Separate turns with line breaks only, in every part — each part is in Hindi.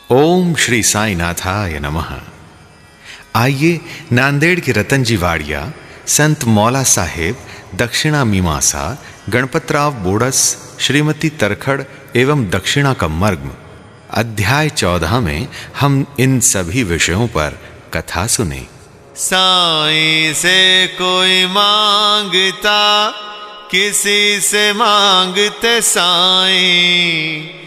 ओम श्री साई नाथाय नमः। आइए नांदेड़ के रतन जी वाड़िया, संत मौला साहेब, दक्षिणा मीमांसा, गणपतराव बोडस, श्रीमती तरखड़ एवं दक्षिणा का मर्म अध्याय 14 में हम इन सभी विषयों पर कथा सुने।
साईं से कोई मांगता, किसी से मांगते साईं,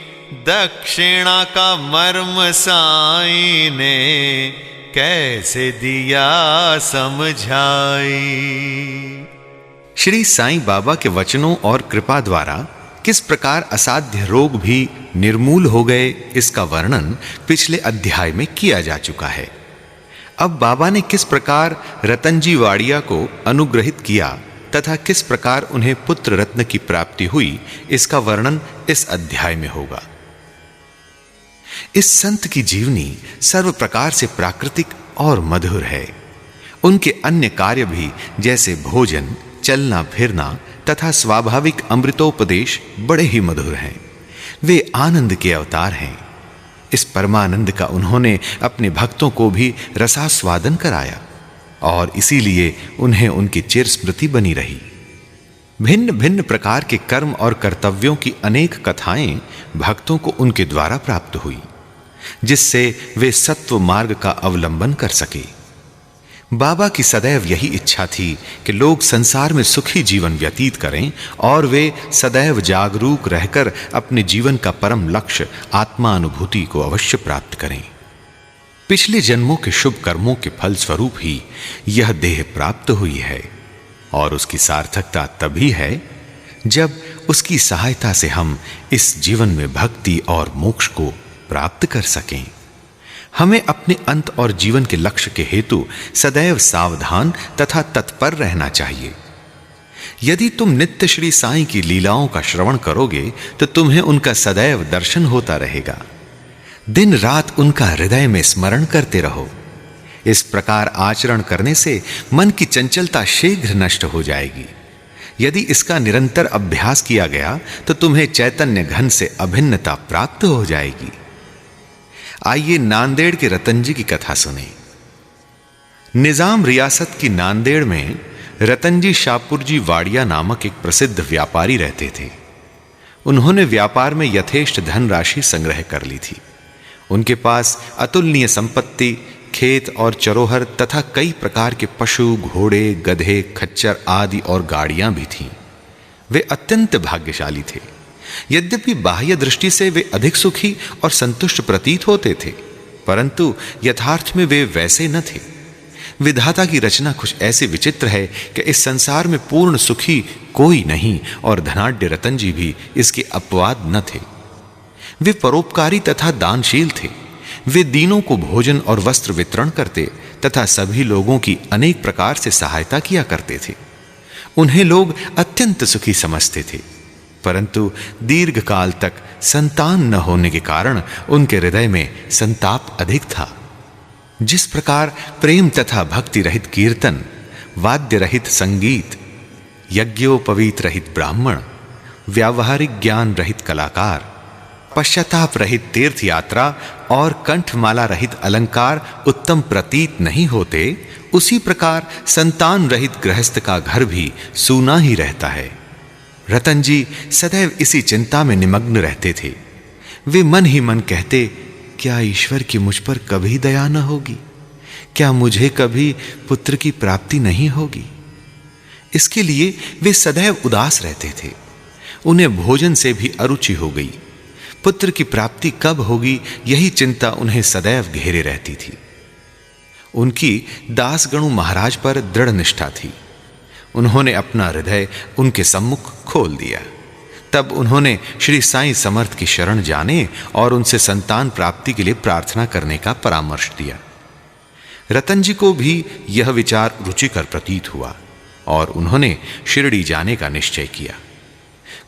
दक्षिणा का मर्म साईं ने कैसे दिया समझाई।
श्री साईं बाबा के वचनों और कृपा द्वारा किस प्रकार असाध्य रोग भी निर्मूल हो गए, इसका वर्णन पिछले अध्याय में किया जा चुका है। अब बाबा ने किस प्रकार रतन जी वाड़िया को अनुग्रहित किया तथा किस प्रकार उन्हें पुत्र रत्न की प्राप्ति हुई, इसका वर्णन इस अध्याय में होगा। इस संत की जीवनी सर्व प्रकार से प्राकृतिक और मधुर है। उनके अन्य कार्य भी जैसे भोजन, चलना फिरना तथा स्वाभाविक अमृतोपदेश बड़े ही मधुर हैं। वे आनंद के अवतार हैं। इस परमानंद का उन्होंने अपने भक्तों को भी रसास्वादन कराया और इसीलिए उन्हें उनकी चिर स्मृति बनी रही। भिन्न भिन्न प्रकार के कर्म और कर्तव्यों की अनेक कथाएं भक्तों को उनके द्वारा प्राप्त हुई, जिससे वे सत्व मार्ग का अवलंबन कर सके। बाबा की सदैव यही इच्छा थी कि लोग संसार में सुखी जीवन व्यतीत करें और वे सदैव जागरूक रहकर अपने जीवन का परम लक्ष्य आत्मानुभूति को अवश्य प्राप्त करें। पिछले जन्मों के शुभ कर्मों के फल स्वरूप ही यह देह प्राप्त हुई है और उसकी सार्थकता तभी है जब उसकी सहायता से हम इस जीवन में भक्ति और मोक्ष को प्राप्त कर सकें। हमें अपने अंत और जीवन के लक्ष्य के हेतु सदैव सावधान तथा तत्पर रहना चाहिए। यदि तुम नित्य श्री साईं की लीलाओं का श्रवण करोगे तो तुम्हें उनका सदैव दर्शन होता रहेगा। दिन रात उनका हृदय में स्मरण करते रहो। इस प्रकार आचरण करने से मन की चंचलता शीघ्र नष्ट हो जाएगी। यदि इसका निरंतर अभ्यास किया गया तो तुम्हें चैतन्य घन से अभिन्नता प्राप्त हो जाएगी। आइए नांदेड़ के रतन जी की कथा सुने। निजाम रियासत की नांदेड़ में रतन जी शाहपुर जी वाड़िया नामक एक प्रसिद्ध व्यापारी रहते थे। उन्होंने व्यापार में यथेष्ट धनराशि संग्रह कर ली थी। उनके पास अतुलनीय संपत्ति, खेत और चरोहर तथा कई प्रकार के पशु, घोड़े, गधे, खच्चर आदि और गाड़ियां भी थीं। वे अत्यंत भाग्यशाली थे। यद्यपि बाह्य दृष्टि से वे अधिक सुखी और संतुष्ट प्रतीत होते थे, परंतु यथार्थ में वे वैसे न थे। विधाता की रचना कुछ ऐसी विचित्र है कि इस संसार में पूर्ण सुखी कोई नहीं और धनाढ्य रतन जी भी इसके अपवाद न थे। वे परोपकारी तथा दानशील थे। वे दीनों को भोजन और वस्त्र वितरण करते तथा सभी लोगों की अनेक प्रकार से सहायता किया करते थे। उन्हें लोग अत्यंत सुखी समझते थे, परंतु दीर्घ काल तक संतान न होने के कारण उनके हृदय में संताप अधिक था। जिस प्रकार प्रेम तथा भक्ति रहित कीर्तन, वाद्य रहित संगीत, यज्ञोपवीत रहित ब्राह्मण, व्यावहारिक ज्ञान रहित कलाकार, पश्चाताप रहित तीर्थ यात्रा और कंठमाला रहित अलंकार उत्तम प्रतीत नहीं होते, उसी प्रकार संतान रहित गृहस्थ का घर भी सूना ही रहता है। रतन जी सदैव इसी चिंता में निमग्न रहते थे। वे मन ही मन कहते, क्या ईश्वर की मुझ पर कभी दया न होगी? क्या मुझे कभी पुत्र की प्राप्ति नहीं होगी? इसके लिए वे सदैव उदास रहते थे। उन्हें भोजन से भी अरुचि हो गई। पुत्र की प्राप्ति कब होगी, यही चिंता उन्हें सदैव घेरे रहती थी। उनकी दासगणु महाराज पर दृढ़ निष्ठा थी। उन्होंने अपना हृदय उनके सम्मुख खोल दिया। तब उन्होंने श्री साईं समर्थ की शरण जाने और उनसे संतान प्राप्ति के लिए प्रार्थना करने का परामर्श दिया। रतन जी को भी यह विचार रुचिकर प्रतीत हुआ और उन्होंने शिरडी जाने का निश्चय किया।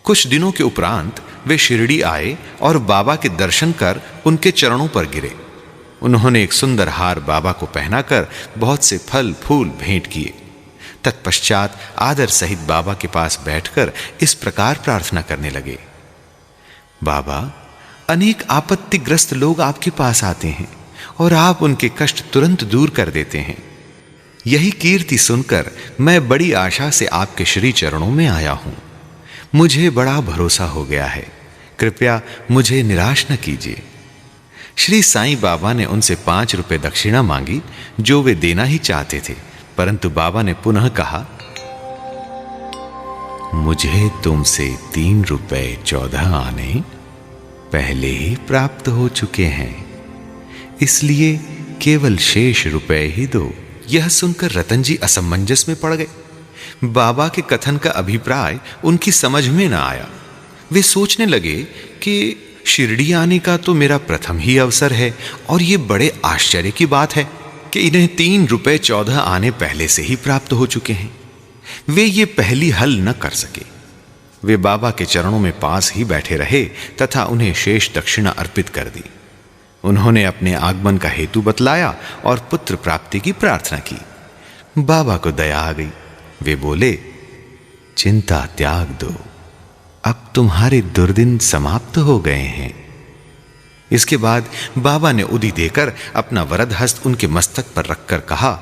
कुछ दिनों के उपरांत वे शिरडी आए और बाबा के दर्शन कर उनके चरणों पर गिरे। उन्होंने एक सुंदर हार बाबा को पहनाकर बहुत से फल फूल भेंट किए। तत्पश्चात आदर सहित बाबा के पास बैठकर इस प्रकार प्रार्थना करने लगे, बाबा, अनेक आपत्तिग्रस्त लोग आपके पास आते हैं और आप उनके कष्ट तुरंत दूर कर देते हैं। यही कीर्ति सुनकर मैं बड़ी आशा से आपके श्री चरणों में आया हूं। मुझे बड़ा भरोसा हो गया है, कृपया मुझे निराश न कीजिए। श्री साईं बाबा ने उनसे 5 रुपए दक्षिणा मांगी, जो वे देना ही चाहते थे, परंतु बाबा ने पुनः कहा, मुझे तुमसे 3 रुपए 14 आने पहले ही प्राप्त हो चुके हैं, इसलिए केवल शेष रुपए ही दो। यह सुनकर रतन जी असमंजस में पड़ गए। बाबा के कथन का अभिप्राय उनकी समझ में न आया। वे सोचने लगे कि शिरडी आने का तो मेरा प्रथम ही अवसर है और ये बड़े आश्चर्य की बात है कि इन्हें 3 रुपए 14 आने पहले से ही प्राप्त हो चुके हैं। वे ये पहली हल न कर सके। वे बाबा के चरणों में पास ही बैठे रहे तथा उन्हें शेष दक्षिणा अर्पित कर दी। उन्होंने अपने आगमन का हेतु बतलाया और पुत्र प्राप्ति की प्रार्थना की। बाबा को दया आ गई। वे बोले, चिंता त्याग दो, अब तुम्हारे दुर्दिन समाप्त हो गए हैं। इसके बाद बाबा ने उदी देकर अपना वरद हस्त उनके मस्तक पर रखकर कहा,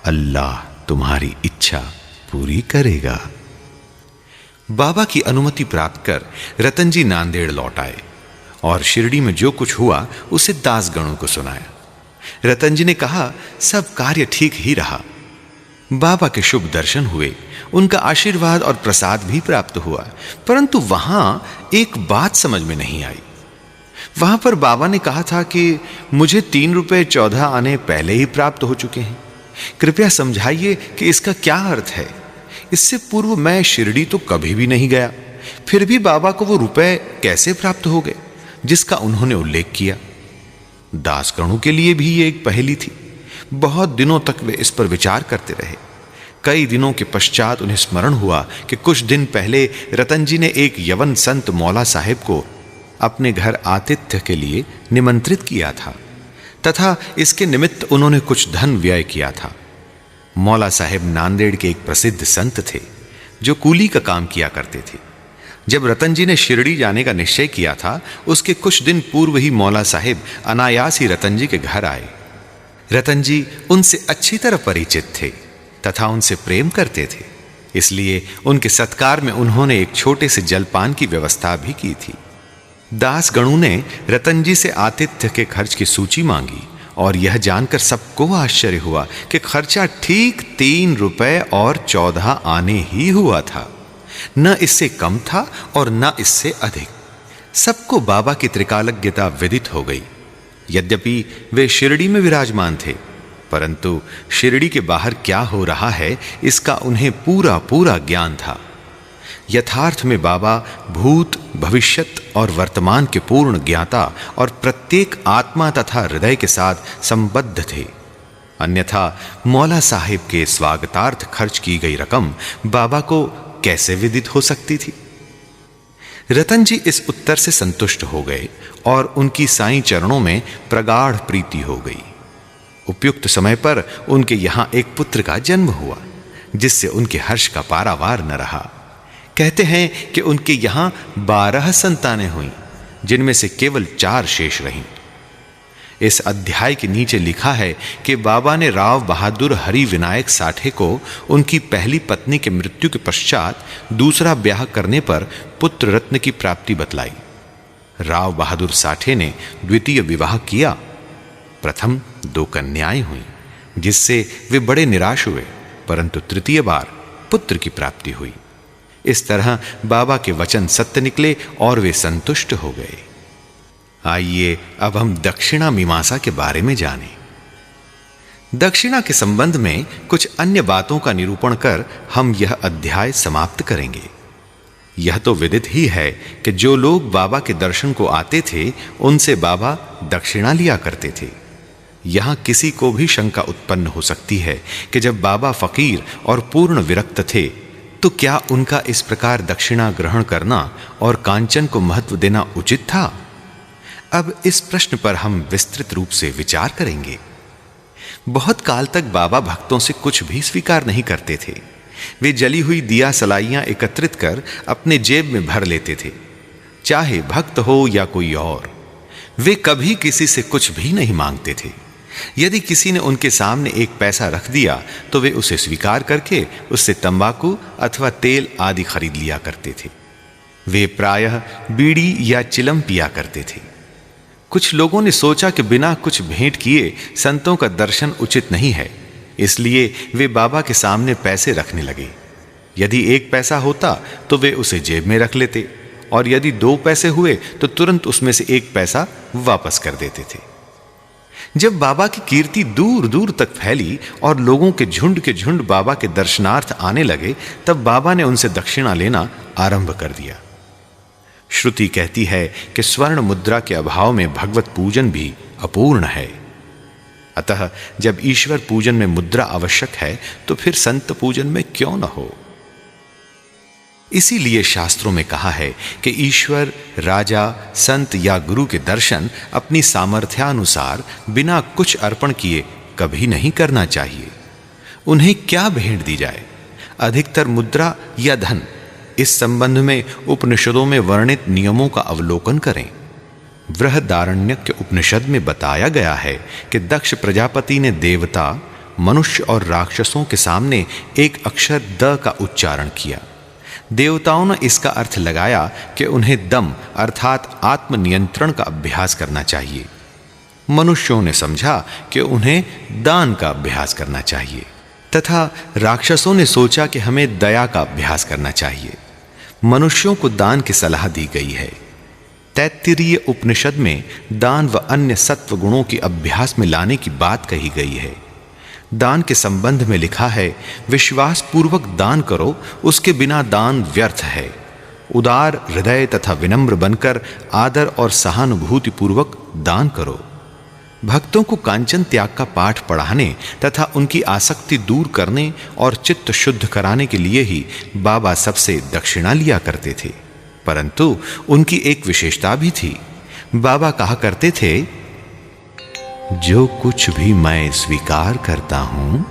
अल्लाह तुम्हारी इच्छा पूरी करेगा। बाबा की अनुमति प्राप्त कर रतन जी नांदेड़ लौट आए और शिरडी में जो कुछ हुआ उसे दासगणों को सुनाया। रतन जी ने कहा, सब कार्य ठीक ही रहा। बाबा के शुभ दर्शन हुए, उनका आशीर्वाद और प्रसाद भी प्राप्त हुआ, परंतु वहां एक बात समझ में नहीं आई। वहां पर बाबा ने कहा था कि मुझे 3 रुपए 14 आने पहले ही प्राप्त हो चुके हैं। कृपया समझाइए कि इसका क्या अर्थ है। इससे पूर्व मैं शिरडी तो कभी भी नहीं गया, फिर भी बाबा को वो रुपए कैसे प्राप्त हो गए जिसका उन्होंने उल्लेख किया। दासगणों के लिए भी ये एक पहेली थी। बहुत दिनों तक वे इस पर विचार करते रहे। कई दिनों के पश्चात उन्हें स्मरण हुआ कि कुछ दिन पहले रतन जी ने एक यवन संत मौला साहेब को अपने घर आतिथ्य के लिए निमंत्रित किया था तथा इसके निमित्त उन्होंने कुछ धन व्यय किया था। मौला साहेब नांदेड़ के एक प्रसिद्ध संत थे जो कूली का काम किया करते थे। जब रतन जी ने शिरडी जाने का निश्चय किया था, उसके कुछ दिन पूर्व ही मौला साहेब अनायास ही रतन जी के घर आए। रतन जी उनसे अच्छी तरह परिचित थे तथा उनसे प्रेम करते थे, इसलिए उनके सत्कार में उन्होंने एक छोटे से जलपान की व्यवस्था भी की थी। दासगणों ने रतन जी से आतिथ्य के खर्च की सूची मांगी और यह जानकर सबको आश्चर्य हुआ कि खर्चा ठीक 3 रुपए और 14 आने ही हुआ था। न इससे कम था और न इससे अधिक। सबको बाबा की त्रिकालज्ञता विदित हो गई। यद्यपि वे शिरडी में विराजमान थे, परंतु शिरडी के बाहर क्या हो रहा है इसका उन्हें पूरा पूरा ज्ञान था। यथार्थ में बाबा भूत, भविष्यत और वर्तमान के पूर्ण ज्ञाता और प्रत्येक आत्मा तथा हृदय के साथ संबद्ध थे। अन्यथा मौला साहिब के स्वागतार्थ खर्च की गई रकम बाबा को कैसे विदित हो सकती थी। रतन जी इस उत्तर से संतुष्ट हो गए और उनकी साईं चरणों में प्रगाढ़ प्रीति हो गई। उपयुक्त समय पर उनके यहां एक पुत्र का जन्म हुआ, जिससे उनके हर्ष का पारावार न रहा। कहते हैं कि उनके यहां 12 संतानें हुईं, जिनमें से केवल 4 शेष रहीं। इस अध्याय के नीचे लिखा है कि बाबा ने राव बहादुर हरि विनायक साठे को उनकी पहली पत्नी के मृत्यु के पश्चात दूसरा ब्याह करने पर पुत्र रत्न की प्राप्ति बतलाई। राव बहादुर साठे ने द्वितीय विवाह किया। प्रथम 2 कन्याएं हुईं, जिससे वे बड़े निराश हुए, परंतु तृतीय बार पुत्र की प्राप्ति हुई। इस तरह बाबा के वचन सत्य निकले और वे संतुष्ट हो गए। आइए अब हम दक्षिणा मीमांसा के बारे में जानें। दक्षिणा के संबंध में कुछ अन्य बातों का निरूपण कर हम यह अध्याय समाप्त करेंगे। यह तो विदित ही है कि जो लोग बाबा के दर्शन को आते थे, उनसे बाबा दक्षिणा लिया करते थे। यहां किसी को भी शंका उत्पन्न हो सकती है कि जब बाबा फकीर और पूर्ण विरक्त थे, तो क्या उनका इस प्रकार दक्षिणा ग्रहण करना और कांचन को महत्व देना उचित था? अब इस प्रश्न पर हम विस्तृत रूप से विचार करेंगे। बहुत काल तक बाबा भक्तों से कुछ भी स्वीकार नहीं करते थे। वे जली हुई दिया सलाइयां एकत्रित कर अपने जेब में भर लेते थे। चाहे भक्त हो या कोई और। वे कभी किसी से कुछ भी नहीं मांगते थे। यदि किसी ने उनके सामने एक पैसा रख दिया तो वे उसे स्वीकार करके उससे तंबाकू अथवा तेल आदि खरीद लिया करते थे। वे प्रायः बीड़ी या चिलम पिया करते थे। कुछ लोगों ने सोचा कि बिना कुछ भेंट किए संतों का दर्शन उचित नहीं है, इसलिए वे बाबा के सामने पैसे रखने लगे। यदि 1 पैसा होता तो वे उसे जेब में रख लेते, और यदि 2 पैसे हुए तो तुरंत उसमें से 1 पैसा वापस कर देते थे। जब बाबा की कीर्ति दूर दूर तक फैली और लोगों के झुंड बाबा के दर्शनार्थ आने लगे, तब बाबा ने उनसे दक्षिणा लेना आरंभ कर दिया। श्रुति कहती है कि स्वर्ण मुद्रा के अभाव में भगवत पूजन भी अपूर्ण है। अतः जब ईश्वर पूजन में मुद्रा आवश्यक है तो फिर संत पूजन में क्यों न हो। इसीलिए शास्त्रों में कहा है कि ईश्वर, राजा, संत या गुरु के दर्शन अपनी सामर्थ्यानुसार बिना कुछ अर्पण किए कभी नहीं करना चाहिए। उन्हें क्या भेंट दी जाए, अधिकतर मुद्रा या धन, इस संबंध में उपनिषदों में वर्णित नियमों का अवलोकन करें। बृहदारण्यक उपनिषद में बताया गया है कि दक्ष प्रजापति ने देवता, मनुष्य और राक्षसों के सामने एक अक्षर द का उच्चारण किया। देवताओं ने इसका अर्थ लगाया कि उन्हें दम अर्थात आत्मनियंत्रण का अभ्यास करना चाहिए। मनुष्यों ने समझा कि उन्हें दान का अभ्यास करना चाहिए, तथा राक्षसों ने सोचा कि हमें दया का अभ्यास करना चाहिए। मनुष्यों को दान की सलाह दी गई है। तैत्तिरीय उपनिषद में दान व अन्य सत्व गुणों की अभ्यास में लाने की बात कही गई है। दान के संबंध में लिखा है, विश्वास पूर्वक दान करो, उसके बिना दान व्यर्थ है। उदार हृदय तथा विनम्र बनकर आदर और सहानुभूति पूर्वक दान करो। भक्तों को कांचन त्याग का पाठ पढ़ाने तथा उनकी आसक्ति दूर करने और चित्त शुद्ध कराने के लिए ही बाबा सबसे दक्षिणा लिया करते थे। परंतु उनकी एक विशेषता भी थी। बाबा कहा करते थे, जो कुछ भी मैं स्वीकार करता हूं,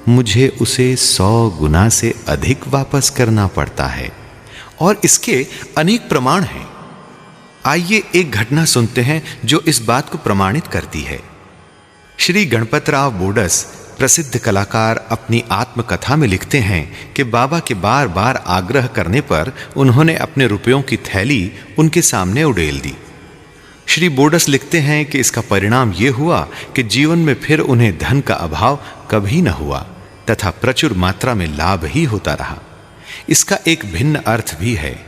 मुझे उसे 100 गुना से अधिक वापस करना पड़ता है, और इसके अनेक प्रमाण हैं। आइए एक घटना सुनते हैं जो इस बात को प्रमाणित करती है। श्री गणपतराव बोडस, प्रसिद्ध कलाकार, अपनी आत्मकथा में लिखते हैं कि बाबा के बार बार आग्रह करने पर उन्होंने अपने रुपयों की थैली उनके सामने उड़ेल दी। श्री बोडस लिखते हैं कि इसका परिणाम यह हुआ कि जीवन में फिर उन्हें धन का अभाव कभी न हुआ तथा प्रचुर मात्रा में लाभ ही होता रहा। इसका एक भिन्न अर्थ भी है।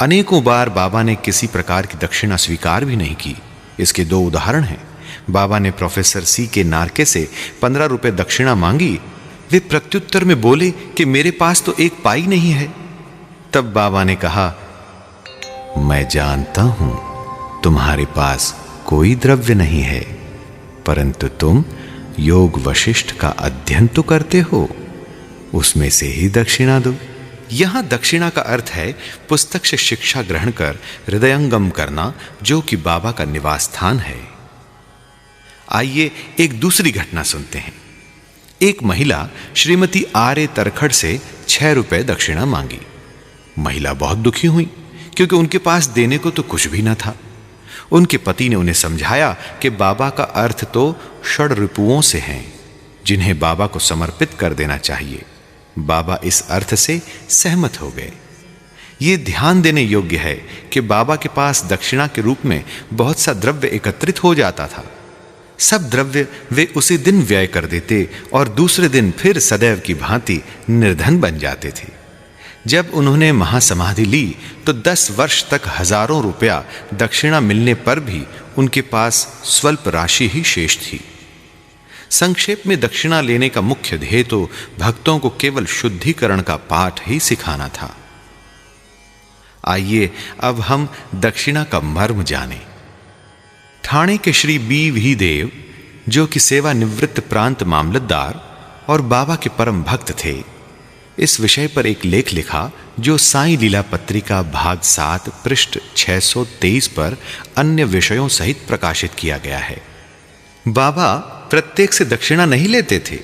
अनेकों बार बाबा ने किसी प्रकार की दक्षिणा स्वीकार भी नहीं की। इसके 2 उदाहरण हैं। बाबा ने प्रोफेसर सी के नारके से 15 रुपए दक्षिणा मांगी। वे प्रत्युत्तर में बोले कि मेरे पास तो 1 पाई नहीं है। तब बाबा ने कहा, मैं जानता हूं तुम्हारे पास कोई द्रव्य नहीं है, परंतु तुम योग वशिष्ठ का अध्ययन तो करते हो, उसमें से ही दक्षिणा दो। यहां दक्षिणा का अर्थ है पुस्तक से शिक्षा ग्रहण कर हृदयंगम करना, जो कि बाबा का निवास स्थान है। आइए एक दूसरी घटना सुनते हैं। एक महिला श्रीमती आर्य तरखड़ से 6 रुपए दक्षिणा मांगी। महिला बहुत दुखी हुई क्योंकि उनके पास देने को तो कुछ भी न था। उनके पति ने उन्हें समझाया कि बाबा का अर्थ तो षड रिपुओं से हैं, जिन्हें बाबा को समर्पित कर देना चाहिए। बाबा इस अर्थ से सहमत हो गए। ये ध्यान देने योग्य है कि बाबा के पास दक्षिणा के रूप में बहुत सा द्रव्य एकत्रित हो जाता था। सब द्रव्य वे उसी दिन व्यय कर देते और दूसरे दिन फिर सदैव की भांति निर्धन बन जाते थे। जब उन्होंने महासमाधि ली तो 10 वर्ष तक हजारों रुपया दक्षिणा मिलने पर भी उनके पास स्वल्प राशि ही शेष थी। संक्षेप में दक्षिणा लेने का मुख्य ध्येय तो भक्तों को केवल शुद्धिकरण का पाठ ही सिखाना था। आइए अब हम दक्षिणा का मर्म जानें। ठाणे के श्री बी देव, जो कि सेवानिवृत्त प्रांत मामलतदार और बाबा के परम भक्त थे, इस विषय पर एक लेख लिखा जो साईं लीला पत्रिका भाग 7 पृष्ठ 623 पर अन्य विषयों सहित प्रकाशित किया गया है। बाबा प्रत्येक से दक्षिणा नहीं लेते थे।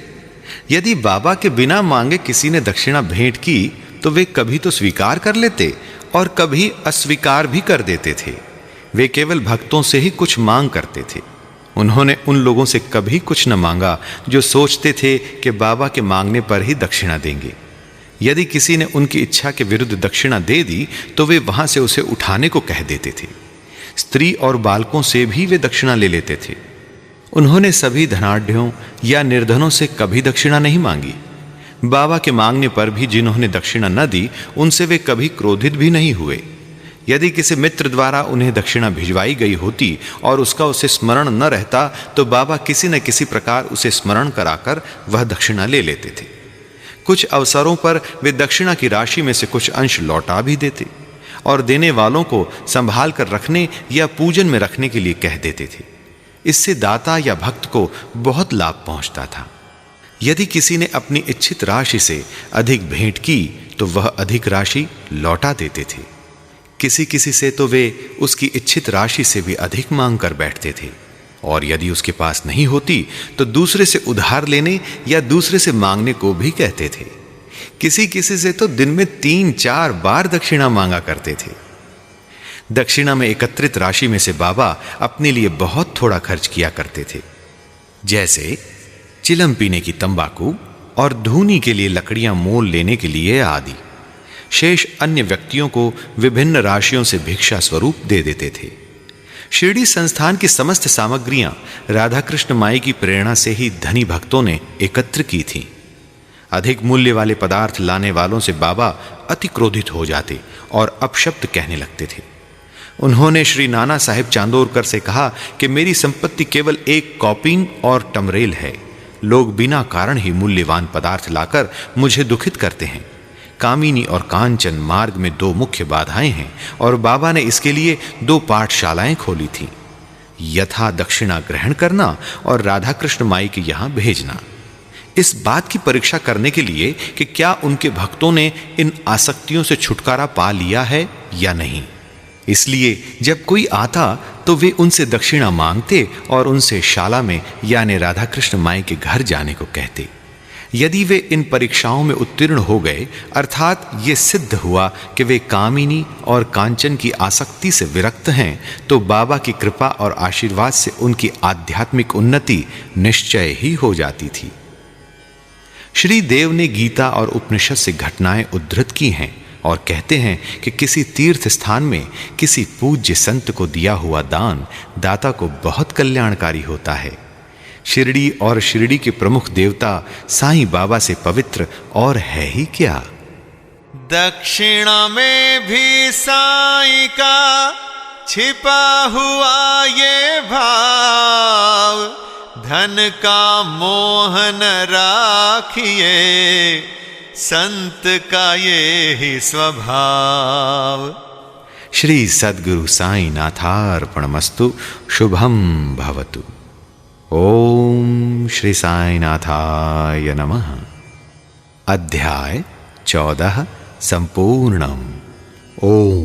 यदि बाबा के बिना मांगे किसी ने दक्षिणा भेंट की तो वे कभी तो स्वीकार कर लेते और कभी अस्वीकार भी कर देते थे। वे केवल भक्तों से ही कुछ मांग करते थे। उन्होंने उन लोगों से कभी कुछ न मांगा जो सोचते थे कि बाबा के मांगने पर ही दक्षिणा देंगे। यदि किसी ने उनकी इच्छा के विरुद्ध दक्षिणा दे दी तो वे वहां से उसे उठाने को कह देते थे। स्त्री और बालकों से भी वे दक्षिणा ले लेते थे। उन्होंने सभी धनाढ्यों या निर्धनों से कभी दक्षिणा नहीं मांगी। बाबा के मांगने पर भी जिन्होंने दक्षिणा न दी उनसे वे कभी क्रोधित भी नहीं हुए। यदि किसी मित्र द्वारा उन्हें दक्षिणा भिजवाई गई होती और उसका उसे स्मरण न रहता तो बाबा किसी न किसी प्रकार उसे स्मरण कराकर वह दक्षिणा ले लेते थे। कुछ अवसरों पर वे दक्षिणा की राशि में से कुछ अंश लौटा भी देते और देने वालों को संभाल कर रखने या पूजन में रखने के लिए कह देते थे। इससे दाता या भक्त को बहुत लाभ पहुंचता था। यदि किसी ने अपनी इच्छित राशि से अधिक भेंट की तो वह अधिक राशि लौटा देते थे। किसी किसी से तो वे उसकी इच्छित राशि से भी अधिक मांग कर बैठते थे, और यदि उसके पास नहीं होती तो दूसरे से उधार लेने या दूसरे से मांगने को भी कहते थे। किसी किसी से तो दिन में 3-4 बार दक्षिणा मांगा करते थे। दक्षिणा में एकत्रित राशि में से बाबा अपने लिए बहुत थोड़ा खर्च किया करते थे, जैसे चिलम पीने की तंबाकू और धूनी के लिए लकड़ियां मोल लेने के लिए आदि। शेष अन्य व्यक्तियों को विभिन्न राशियों से भिक्षा स्वरूप दे देते थे। शिरडी संस्थान की समस्त सामग्रियां राधा कृष्ण माई की प्रेरणा से ही धनी भक्तों ने एकत्र की थीं। अधिक मूल्य वाले पदार्थ लाने वालों से बाबा अति क्रोधित हो जाते और अपशब्द कहने लगते थे। उन्होंने श्री नाना साहेब चांदोरकर से कहा कि मेरी संपत्ति केवल एक कॉपीन और टमरेल है। लोग बिना कारण ही मूल्यवान पदार्थ लाकर मुझे दुखित करते हैं। कामिनी और कांचन मार्ग में 2 मुख्य बाधाएं हैं और बाबा ने इसके लिए 2 पाठशालाएं खोली थीं, यथा दक्षिणा ग्रहण करना और राधा कृष्ण माई के यहां भेजना। इस बात की परीक्षा करने के लिए कि क्या उनके भक्तों ने इन आसक्तियों से छुटकारा पा लिया है या नहीं। इसलिए जब कोई आता तो वे उनसे दक्षिणा मांगते और उनसे शाला में यानी राधा कृष्ण माई के घर जाने को कहते। यदि वे इन परीक्षाओं में उत्तीर्ण हो गए, अर्थात ये सिद्ध हुआ कि वे कामिनी और कांचन की आसक्ति से विरक्त हैं, तो बाबा की कृपा और आशीर्वाद से उनकी आध्यात्मिक उन्नति निश्चय ही हो जाती थी। श्री देव ने गीता और उपनिषद से घटनाएं उद्धृत की हैं और कहते हैं कि किसी तीर्थ स्थान में किसी पूज्य संत को दिया हुआ दान दाता को बहुत कल्याणकारी होता है। शिरडी और शिरडी के प्रमुख देवता साईं बाबा से पवित्र और है ही क्या।
दक्षिणा में भी साईं का छिपा हुआ ये भाव, धन का मोहन राखिए संत का ये ही स्वभाव।
श्री सद्गुरु साईं नाथार्पणमस्तु। शुभम भवतु। ओम श्री साईनाथाय नमः। अध्याय 14 संपूर्णम। ओम।